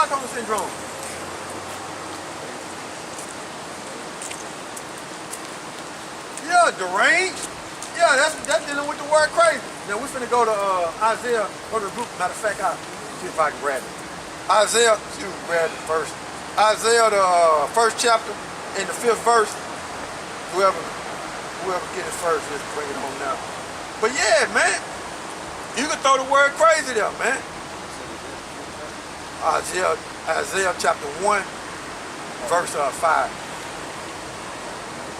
Stockholm Syndrome. Yeah, deranged. Yeah, that's dealing with the word crazy. Now we're finna go to Isaiah, go to the group. Matter of fact, I'll see if I can grab it. Isaiah, excuse me, grab it first. Isaiah, the first chapter, in the 5th verse. Whoever get it first, let's bring it home now. But yeah, man, you can throw the word crazy there, man. Isaiah chapter 1, verse 5.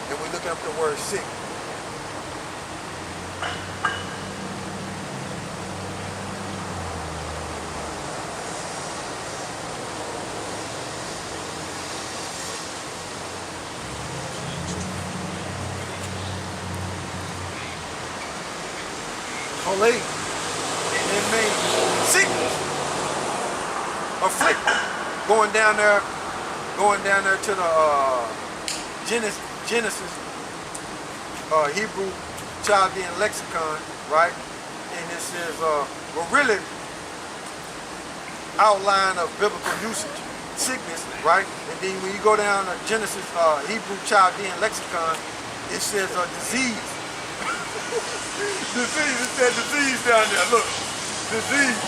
And we're looking up the word sick. Holy, and it means sickness, afflicted. Going down there to the Genesis, Hebrew Chaldean lexicon, right? And it says, well, really, outline of biblical usage, sickness, right? And then when you go down to Genesis, Hebrew Chaldean lexicon, it says disease. Disease, it said disease down there, look. Disease,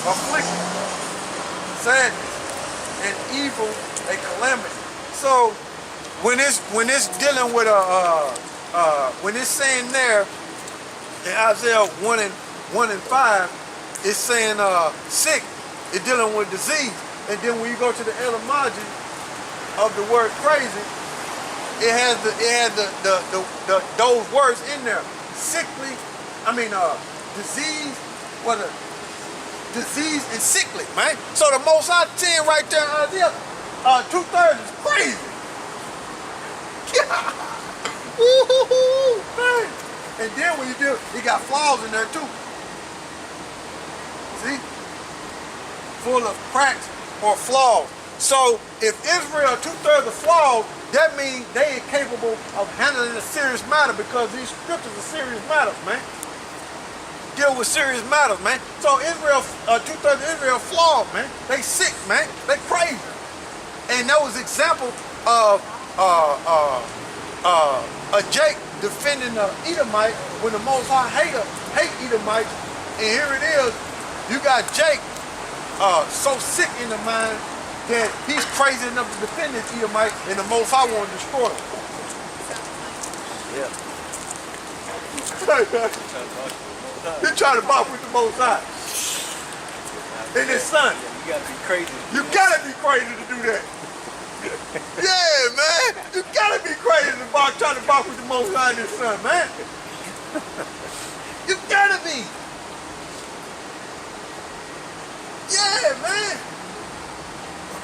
affliction, sadness, and evil, a calamity. So when it's dealing with when it's saying there in Isaiah 1 and 5, it's saying sick, it's dealing with disease. And then when you go to the etymology of the word crazy, it has those words in there. Sickly, disease, disease and sickly, man. So the Most High 10 right there in Isaiah, 2/3 is crazy. Yeah. Woo-hoo-hoo, man. And then when you do, you got flaws in there too. See? Full of cracks or flaws. So if Israel 2/3 are flawed, that means they ain't capable of handling a serious matter, because these scriptures are serious matters, man. Deal with serious matters, man. So Israel, 2/3 of Israel flawed, man. They sick, man. They crazy. And that was example of Jake defending the Edomite when the Most High hate Edomites. And here it is, you got Jake so sick in the mind that he's crazy enough to defend this Edomite, and the Most High want to destroy him. Yeah. He's trying to box with the Most High. And his son. You gotta be crazy. You gotta be crazy to do that. Yeah, man. You gotta be crazy to try to box with the Most High and his son, man. You gotta be. Yeah, man.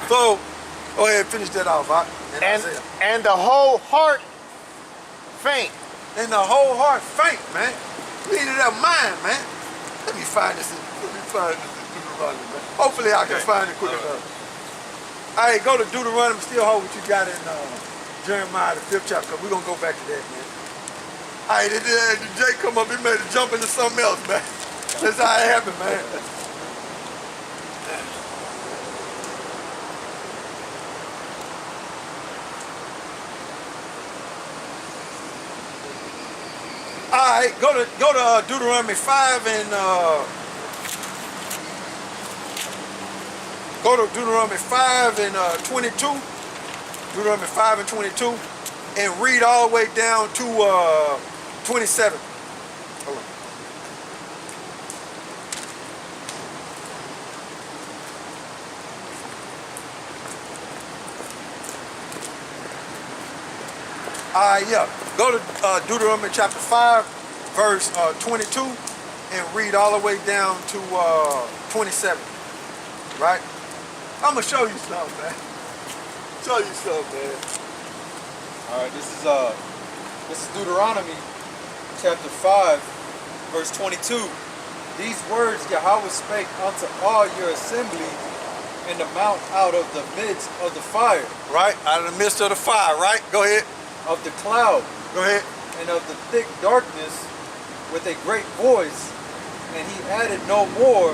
So, go ahead and finish that off, huh? And the whole heart faint. And the whole heart faint, man. Lead it up mine, man. Let me find this in Deuteronomy, man. Hopefully I can find it quick enough. All right, go to Deuteronomy, still hold what you got in Jeremiah, the 5th chapter, because we're going to go back to that, man. All right, Jay come up, he made a jump into something else, man. That's how it happened, man. All right, go to Deuteronomy 5 and go to Deuteronomy 5 and 22. Deuteronomy 5 and 22, and read all the way down to 27. Hold on. Yeah, go to Deuteronomy chapter 5, verse 22, and read all the way down to 27, right? I'm going to show you something, man. Show you something, man. All right, this is Deuteronomy chapter 5, verse 22. These words Yahawah spake unto all your assembly in the mount out of the midst of the fire. Right, out of the midst of the fire, right? Go ahead. Of the cloud. Go ahead. And of the thick darkness with a great voice. And he added no more,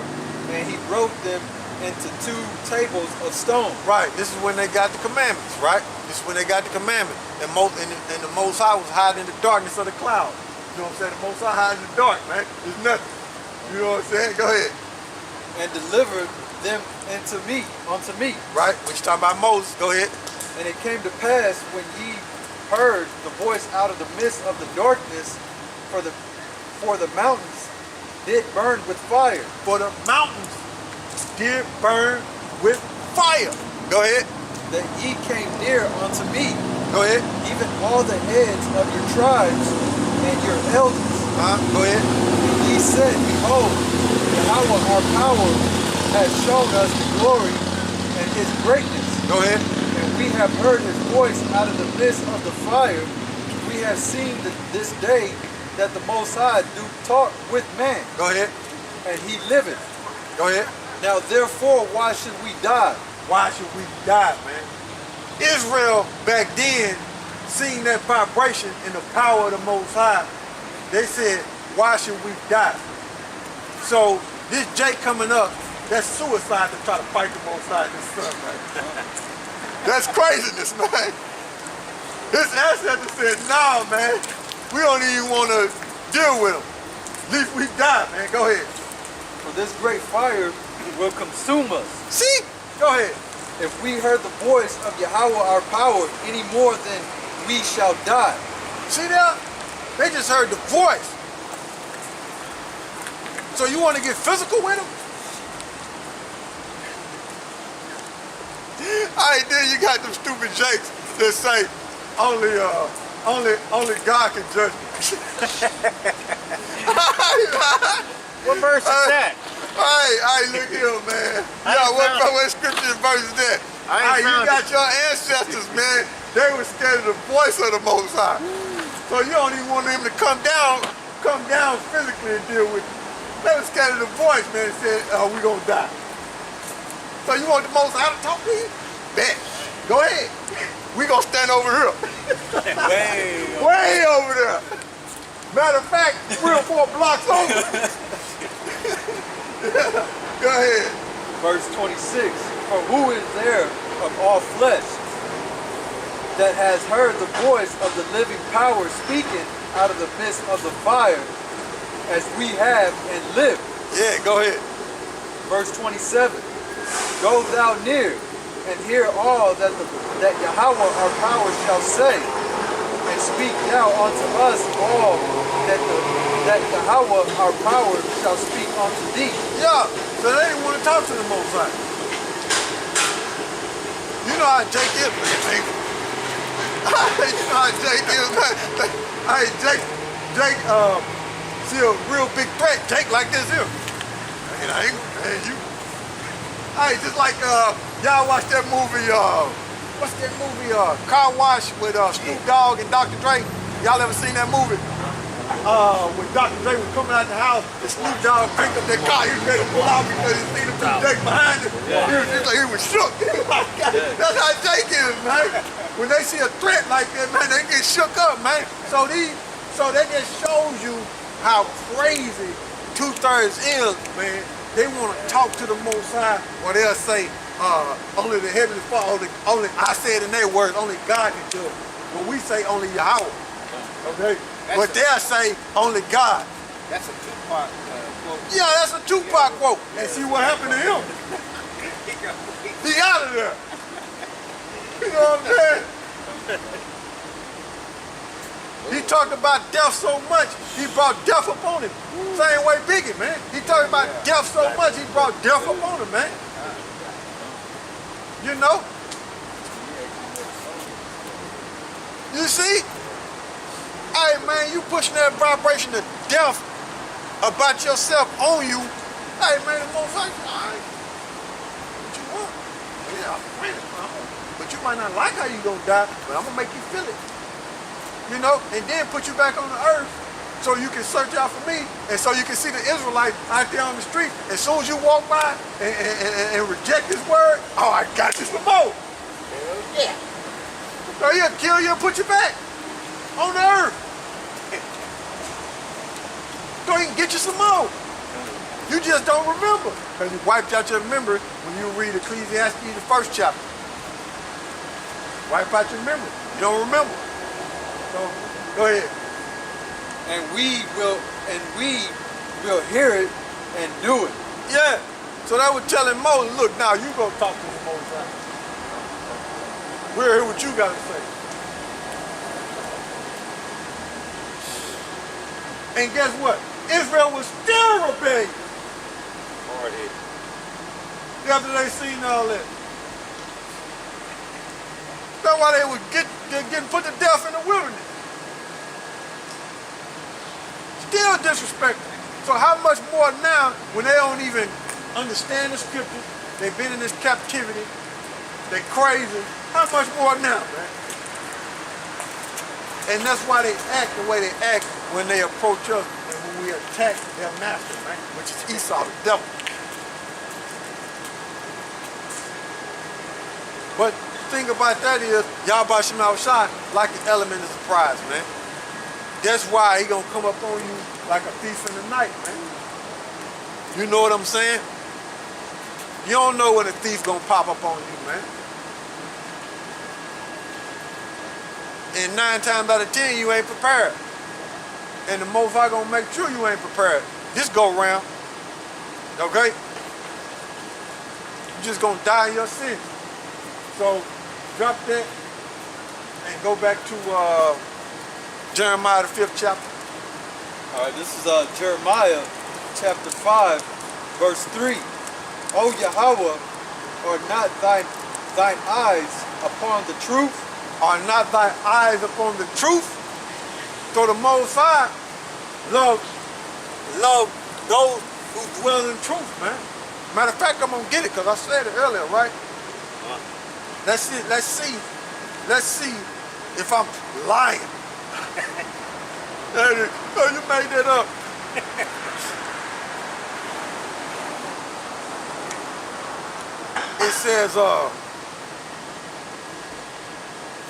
and he wrote them into 2 tables of stone. Right. This is when they got the commandments, right? This is when they got the commandments. And the Most High was hiding in the darkness of the cloud. You know what I'm saying? The Most High hiding in the dark, man. There's nothing. You know what I'm saying? Go ahead. And delivered them unto me. Right? When you talking about Moses, go ahead. And it came to pass when ye heard the voice out of the midst of the darkness, for the mountains did burn with fire. For the mountains did burn with fire. Go ahead. That ye came near unto me, Go ahead. even all the heads of your tribes and your elders. Go ahead. And ye said, Behold, Yahawah our power has shown us the glory and his greatness. Go ahead. And we have heard his voice out of the midst of the fire. We have seen this day that the Most High do talk with man, Go ahead. and he liveth. Go ahead. Now therefore, why should we die? Why should we die, man? Israel back then seen that vibration in the power of the Most High. They said, why should we die? So this Jake coming up, that's suicide to try to fight the Most High and his son, man. That's craziness, man. His ancestors said, nah, man, we don't even want to deal with him. At least we die, man. Go ahead. For this great fire will consume us. See? Go ahead. If we heard the voice of Yahawah our power any more than we shall die. See that? They just heard the voice. So you want to get physical with him? Alright, then you got them stupid jakes that say only God can judge me. What verse is that? Alright, look here, man. What scripture and verse is that? Alright, you got your ancestors, man. They were scared of the voice of the Most High. So you don't even want him to come down physically and deal with you. They were scared of the voice, man, and said, we gonna die. So you want the Most High to talk to you? Bet. Go ahead. We gonna stand over here. Way over there. Matter of fact, 3 or 4 blocks over. Go ahead. Verse 26. For who is there of all flesh that has heard the voice of the living power speaking out of the midst of the fire, as we have and live? Yeah, go ahead. Verse 27. Go thou near and hear all that Yahawah our power shall say, and speak thou unto us all that Yahawah our power shall speak unto thee. Yeah, so they didn't want to talk to the Most High. You know how Jake is, man. You know how Jake is, man. Hey, Jake, see a real big threat. Jake like this here. Man, you. Hey, just like y'all watch that movie, what's that movie, Car Wash with Snoop Dogg and Dr. Dre? Y'all ever seen that movie? When Dr. Dre was coming out the house, and Snoop Dogg picked up that car, he was ready to pull out because he seen him through Jake behind him. He was shook. That's how Jake is, man. When they see a threat like that, man, they get shook up, man. So that just shows you how crazy 2/3 is, man. They want to talk to the Most High, or they'll say, only the Heavenly Father, only I said in their words, only God can do it. But we say only Yahawah. Okay? But they'll say only God. That's a Tupac quote. Yeah, that's a Tupac quote. And see what happened to him. He out of there. You know what I'm saying? He talked about death so much, he brought death upon him. Same way Biggie, man. He talked about death so much, he brought death upon him, man. You know? You see? Hey, man, you pushing that vibration of death about yourself on you. Hey, man, the most like, all right. What you want? Yeah, I'm friendly, but you might not like how you gonna die, but I'm gonna make you feel it. You know, and then put you back on the earth so you can search out for me and so you can see the Israelites out there on the street. As soon as you walk by and reject his word, oh, I got you some more. Yeah. So he'll kill you and put you back on the earth. So he can get you some more. You just don't remember. Because you wiped out your memory when you read Ecclesiastes, the first chapter. Wipe out your memory. You don't remember. So, go ahead. And we will hear it and do it. Yeah. So that was telling Moses, look, now you go talk to the Most High. We'll hear what you got to say. And guess what? Israel was still rebellious. Hard-headed. After they seen all that. That's why they was getting put to death in the wilderness. Still disrespected. So how much more now when they don't even understand the scriptures, they've been in this captivity, they crazy. How much more now, man? And that's why they act the way they act when they approach us and when we attack their master, man, which is Esau, the devil. But the thing about that is, YAHAWASHI like the element of surprise, man. That's why he gonna come up on you like a thief in the night, man. You know what I'm saying? You don't know when a thief gonna pop up on you, man. And 9 times out of 10, you ain't prepared. And the Most High gonna make sure you ain't prepared. This go round, okay? You just gonna die in your sins. So drop that and go back to Jeremiah the 5th chapter. All right, this is Jeremiah chapter 5, verse 3. O Yahawah, are not thine eyes upon the truth? Are not thy eyes upon the truth? So the Most High love those who dwell in truth, man. Matter of fact, I'm gonna get it because I said it earlier, right? Let's see if I'm lying. Oh, you made that up. It says,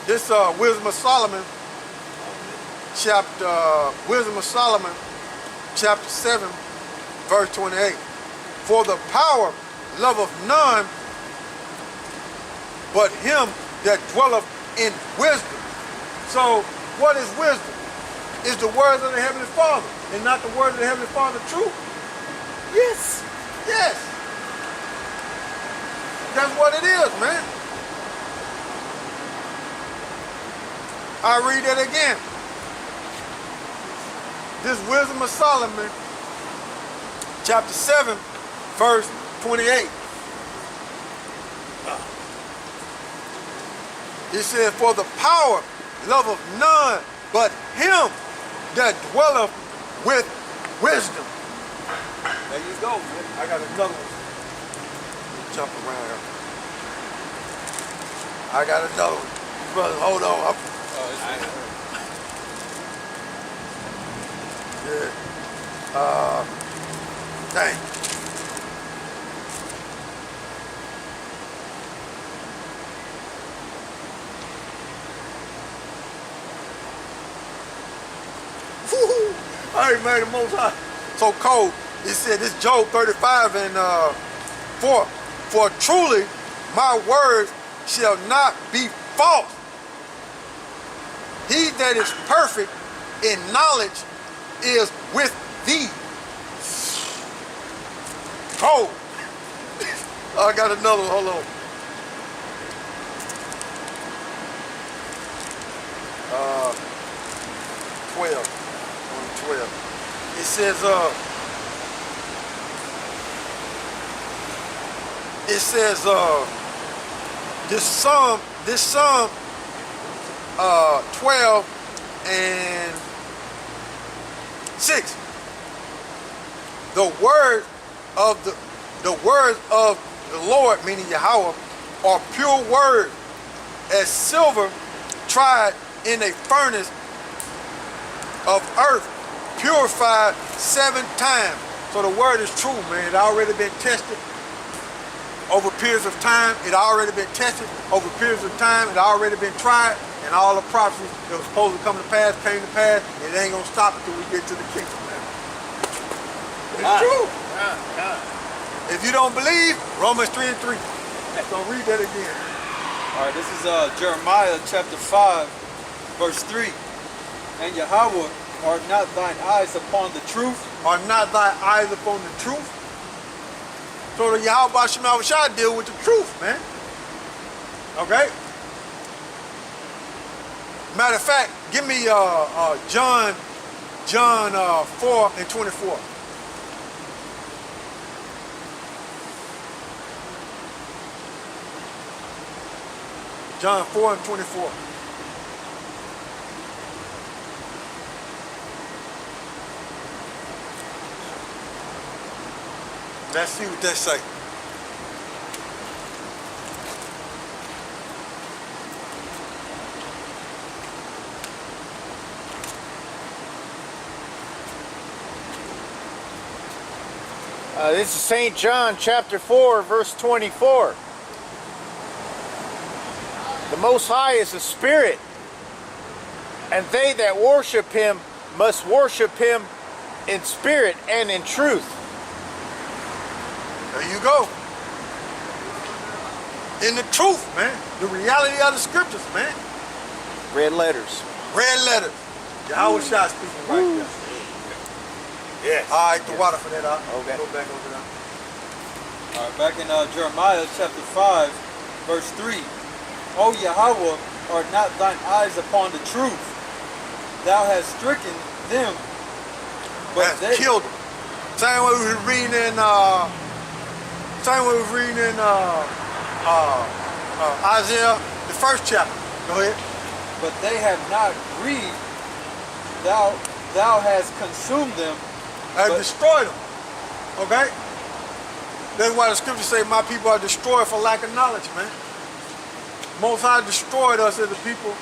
this Wisdom of Solomon, chapter 7, verse 28. For the power loveth none but him that dwelleth in wisdom. So, what is wisdom? Is the words of the Heavenly Father, and not the words of the Heavenly Father true? Yes. Yes. That's what it is, man. I'll read it again. This Wisdom of Solomon, chapter 7, verse 28. It says, for the power loveth none but him that dwelleth with wisdom. There you go, man. I got another one. Jump around here. I got another one. Brother, hold on. Yeah. Dang. Woo-hoo. I ain't made the Most High so cold. It said this Job 35 and 4. For truly my words shall not be false. He that is perfect in knowledge is with thee. Oh, I got another one, hold on. 12. It says, this Psalm 12 and 6. The words of the Lord, meaning Yahawah, are pure words, as silver tried in a furnace of earth, purified 7 times. So the word is true, man. It already been tested over periods of time. It already been tested over periods of time. It already been tried, and all the prophecies that was supposed to come to pass came to pass. It ain't gonna stop until we get to the kingdom, man. It's true. If you don't believe, Romans 3 and 3. So read that again. All right, this is Jeremiah chapter 5, verse 3. And Yahawah, are not thine eyes upon the truth? Are not thy eyes upon the truth? So the YAHAWASHI deal with the truth, man. Okay? Matter of fact, give me John 4 and 24. John 4 and 24. Let's see what that say. This is St. John chapter 4, verse 24. The Most High is a spirit, and they that worship him must worship him in spirit and in truth. There you go. In the truth, man. The reality of the scriptures, man. Red letters. Red letters. YAHAWASHI speaking right there. Yes. All right, the water for that. Okay. Go back over there. All right, back in Jeremiah chapter 5, verse 3. O Yahawah, are not thine eyes upon the truth? Thou hast stricken them, but That's they killed them. Same way we were reading in Isaiah, the first chapter. Go ahead. But they have not grieved. Thou hast consumed them. I But- destroyed them. Okay? That's why the scriptures say my people are destroyed for lack of knowledge, man. Most High destroyed us as a people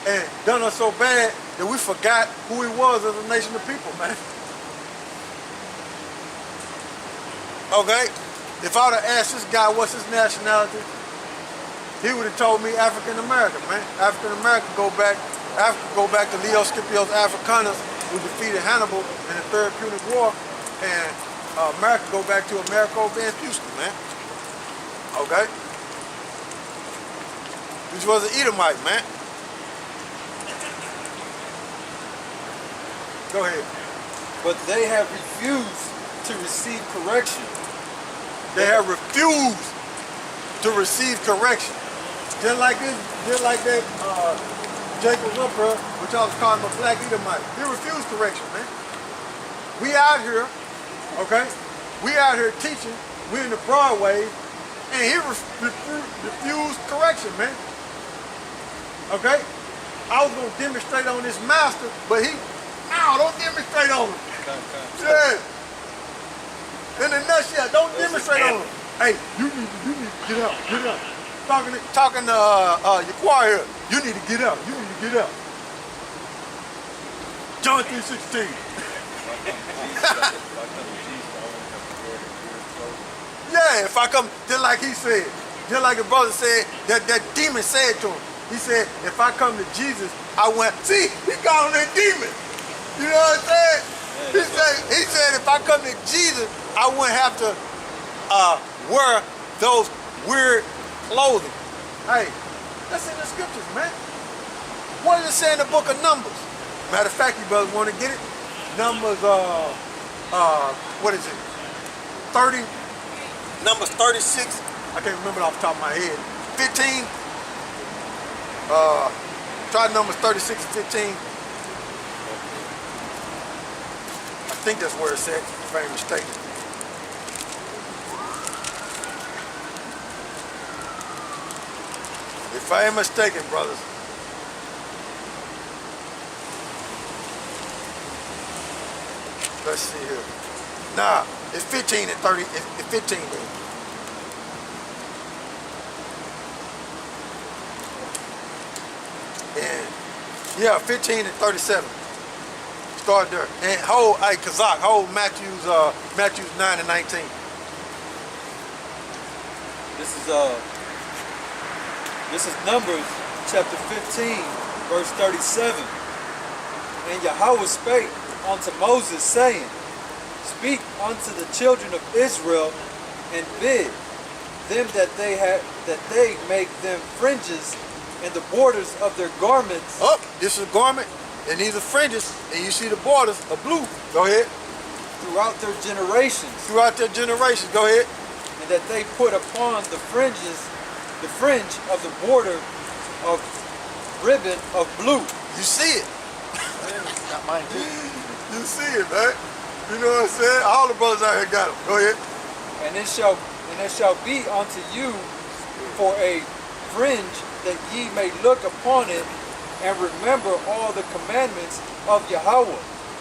and done us so bad that we forgot who he was as a nation of people, man. Okay? If I would have asked this guy what's his nationality, he would have told me African American, man. African American Africa go back to Leo Scipio's Africanus, who defeated Hannibal in the Third Punic War, and America go back to Americo Vespucci, man. Okay? Which was an Edomite, man. Go ahead. But they have refused to receive correction. They have refused to receive correction. Just like that Jacob's up here, which I was calling him a black Edomite. He refused correction, man. We out here, okay? We out here teaching. We in the Broadway, and he refused correction, man. Okay? I was gonna demonstrate on this master, but don't demonstrate on him. Yeah. In a nutshell, don't demonstrate on him. Hey, you need to get up. Talking to your choir here. You need to get up. John 3:16. Yeah, if I come, just like he said, just like the brother said, that demon said to him. He said, if I come to Jesus, I went, see, he called him that demon. You know what I'm saying? He said, if I come to Jesus, I wouldn't have to wear those weird clothing. Hey, that's in the scriptures, man. What does it say in the book of Numbers? Matter of fact, you brothers want to get it? Numbers, what is it? 30, Numbers 36. I can't remember it off the top of my head. 15. Try Numbers 36 and 15. I think that's where it's at, if I ain't mistaken. If I ain't mistaken, brothers. Let's see here. Nah, it's 15 and 30. It's 15 then. And yeah, 15 and 37. Start there. And hold Matthews 9 and 19. This is Numbers chapter 15, verse 37. And Yahawah spake unto Moses, saying, Speak unto the children of Israel, and bid them that they make them fringes in the borders of their garments. Up, this is a garment, and these are fringes, and you see the borders are blue. Go ahead. Throughout their generations, Throughout their generations, go ahead. and that they put upon the fringe of the border of ribbon of blue. You see it. Got mine too. You see it, man. You know what I'm saying? All the brothers out here got them. Go ahead. And it shall be unto you for a fringe, that ye may look upon it and remember all the commandments of Yahawah,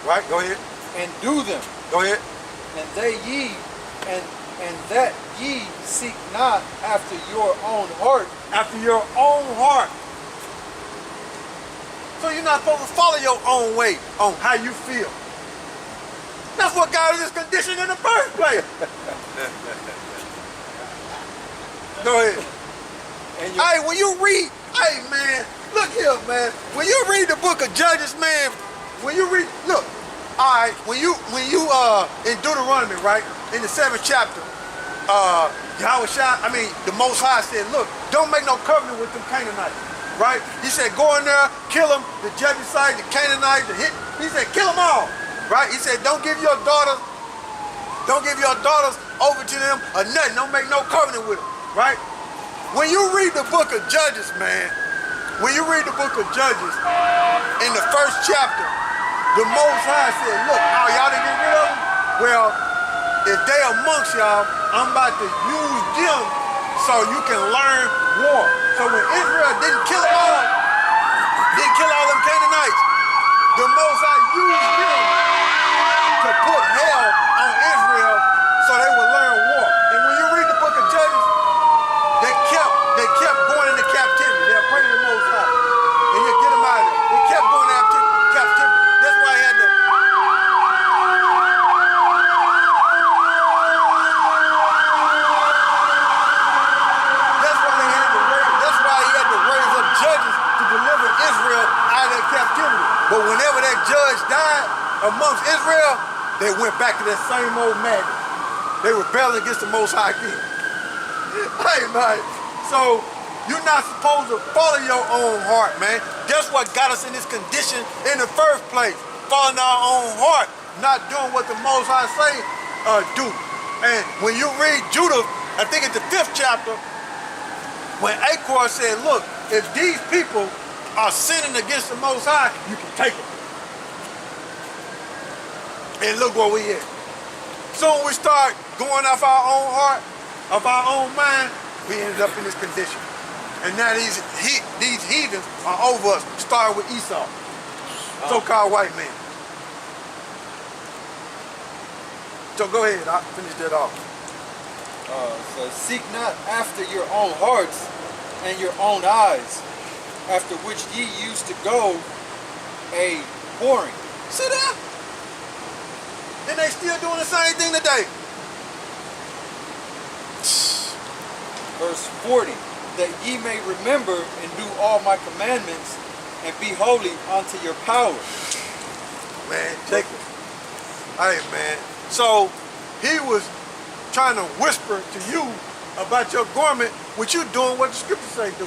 Right, go ahead. and do them, Go ahead. and that ye seek not after your own heart. After your own heart. So you're not supposed to follow your own way on how you feel. That's what got us in this condition in the first place. Go ahead. And Hey, when you read, hey man, look here, man. When you read the book of Judges, man, when you read, look, all right, when you in Deuteronomy, right, in the 7th chapter, YAHAWASHI, I mean, the Most High said, look, don't make no covenant with them Canaanites, right? He said, go in there, kill them, the Jebusites, the Canaanites, the Hit. He said, kill them all, right? He said, don't give your daughters over to them or nothing. Don't make no covenant with them, right? When you read the book of Judges, man, when you read the book of Judges, in the 1st chapter, the Most High said, look, oh, y'all didn't get rid of them? Well, if they amongst y'all, I'm about to use them so you can learn war. So when Israel didn't kill all them Canaanites, the Most High used them to put hell on Israel so they would learn war. And when you read the book of Judges, they kept going into captivity. They prayed to the Most High, and he'll get them out of there. They kept going into captivity. That's why he had to. That's why he had to raise up judges to deliver Israel out of their captivity. But whenever that judge died amongst Israel, they went back to that same old madness. They rebelled against the Most High again. Hey, man. So you're not supposed to follow your own heart, man. That's what got us in this condition in the first place. Following our own heart, not doing what the Most High say do. And when you read Judah, I think it's the 5th chapter, when Achor said, look, if these people are sinning against the Most High, you can take them. And look where we at. Soon we start going off our own heart, of our own mind, we ended up in this condition. And now these heathens are over us, starting with Esau, so-called white man. So go ahead, I'll finish that off. So seek not after your own hearts and your own eyes, after which ye used to go a whoring. See that? And they still doing the same thing today. Verse 40, that ye may remember and do all my commandments and be holy unto your power. Man, Jacob. Hey, man. So he was trying to whisper to you about your garment, which you doing what the scriptures say do.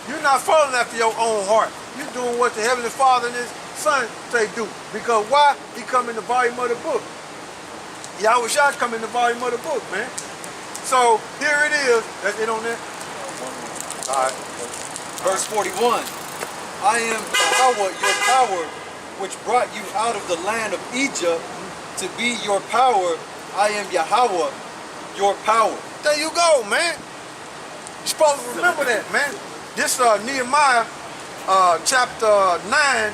You're not following after your own heart. You're doing what the Heavenly Father and His Son say do. Because why? He come in the volume of the book. YAHAWASHI come in the volume of the book, man. So here it is. That's it on there? All right. Verse 41, I am Yahawah, your power, which brought you out of the land of Egypt to be your power. I am Yahawah, your power. There you go, man. You're supposed to remember that, man. This Nehemiah chapter 9,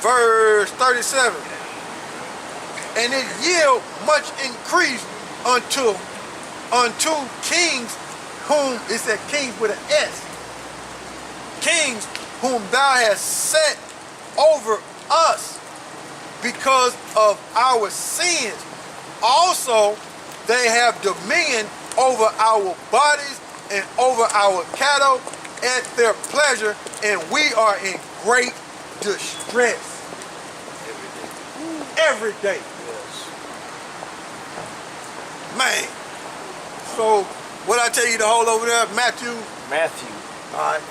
verse 37. And it yield much increase unto kings whom, it said kings with an S. Kings whom thou hast set over us because of our sins. Also, they have dominion over our bodies and over our cattle at their pleasure, and we are in great distress. every day. Yes. Man. So, what I tell you to hold over there, Matthew? Matthew. All right.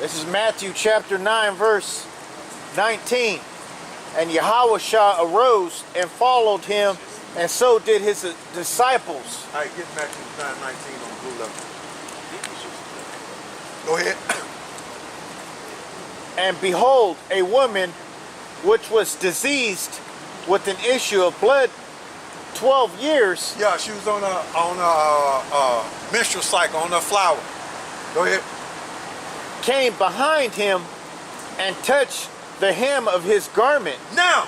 This is Matthew chapter 9, verse 19. And YAHAWASHI arose and followed him, and so did his disciples. All right, get Matthew 9:19 on blue level. Go ahead. And behold, a woman which was diseased with an issue of blood 12 years, Yeah, she was on a menstrual cycle, on her flower. Go ahead. came behind him and touched the hem of his garment. Now,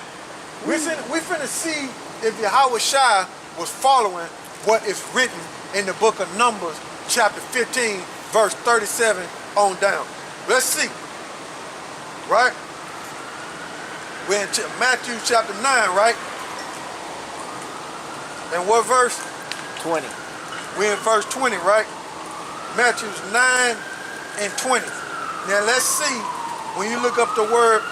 we finna see if YAHAWASHI was following what is written in the book of Numbers, chapter 15, verse 37 on down. Let's see. Right? We're in Matthew chapter 9, right? And what verse? 20. We're in verse 20, right? Matthew 9 and 20. Now let's see, when you look up the word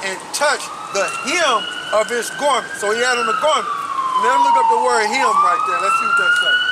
and touch the hem of his garment. So he had on the garment. Now look up the word hem right there. Let's see what that says.